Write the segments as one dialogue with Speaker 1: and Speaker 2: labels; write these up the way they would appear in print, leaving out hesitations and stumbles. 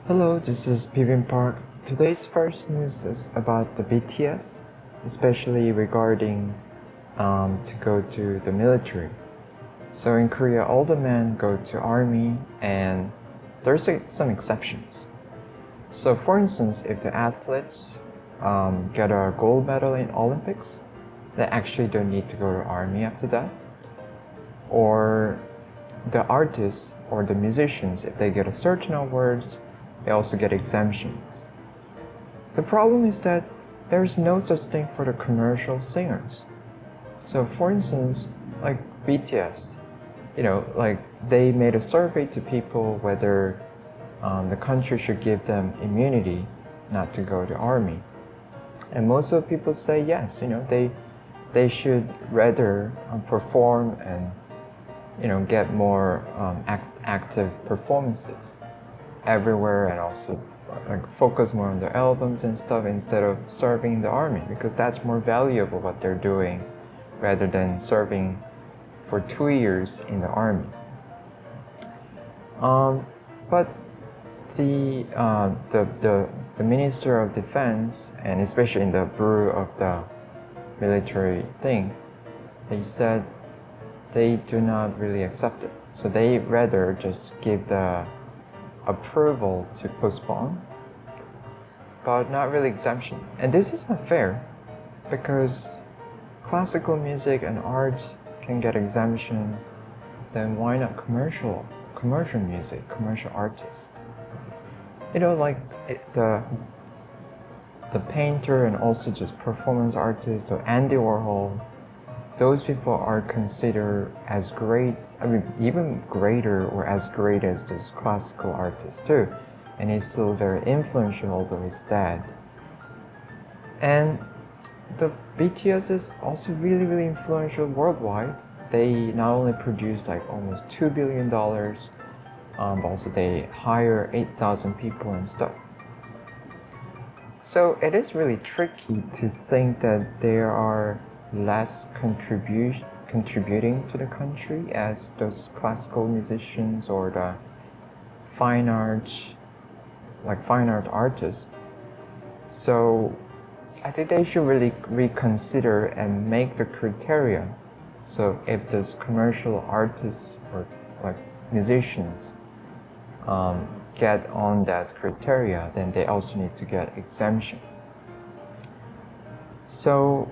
Speaker 1: Hello, this is Pivin Park. Today's first news is about the BTS, especially regarding to go to the military. So in Korea, all the men go to army, and there's some exceptions. So for instance, if the athletes get a gold medal in Olympics, they actually don't need to go to army after that. Or the artists or the musicians, if they get a certain awards, they also get exemptions. The problem is that there's no such thing for the commercial singers. So for instance, like BTS, like they made a survey to people whether the country should give them immunity not to go to army. And most of the people say yes, they should rather perform and get more active performances everywhere, and also like focus more on their albums and stuff instead of serving in the army, because that's more valuable what they're doing rather than serving for 2 years in the army. But the Minister of Defense, and especially in the bureau of the military thing, they said they do not really accept it. So they rather just give the approval to postpone, but not really exemption. And this is not fair, because classical music and art can get exemption, then why not commercial music, commercial artists? Like the painter and also just performance artists, so Andy Warhol, those people are considered as great, even greater or as great as those classical artists too. And he's still very influential, although he's dead. And the BTS is also really, really influential worldwide. They not only produce like almost $2 billion, but also they hire 8,000 people and stuff. So it is really tricky to think that there are less contributing to the country as those classical musicians or the fine art artists. So I think they should really reconsider and make the criteria. So if those commercial artists or like musicians get on that criteria, then they also need to get exemption. So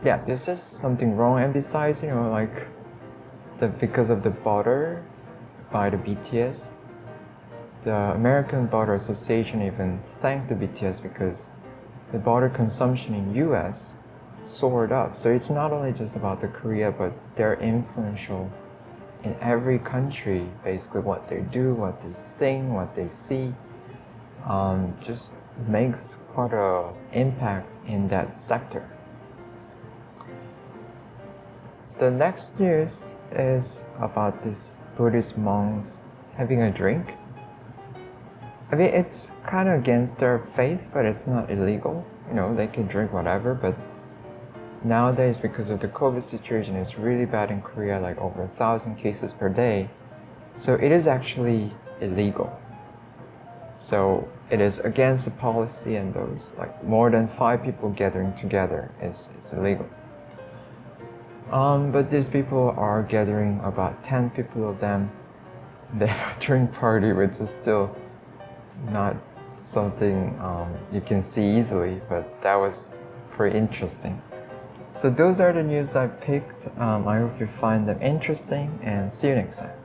Speaker 1: yeah, this is something wrong. And besides, because of the butter by the BTS, the American Butter Association even thanked the BTS because the butter consumption in US soared up. So it's not only just about the Korea, but they're influential in every country. Basically, what they do, what they sing, what they see, just makes quite an impact in that sector. The next news is about these Buddhist monks having a drink. It's kind of against their faith, but it's not illegal. They can drink whatever, but nowadays, because of the COVID situation, it's really bad in Korea, like over 1,000 cases per day. So it is actually illegal. So it is against the policy, and those like more than 5 people gathering together is illegal. But these people are gathering about 10 people of them. They have a drink party, which is still not something you can see easily, but that was pretty interesting. So those are the news I picked. I hope you find them interesting, and see you next time.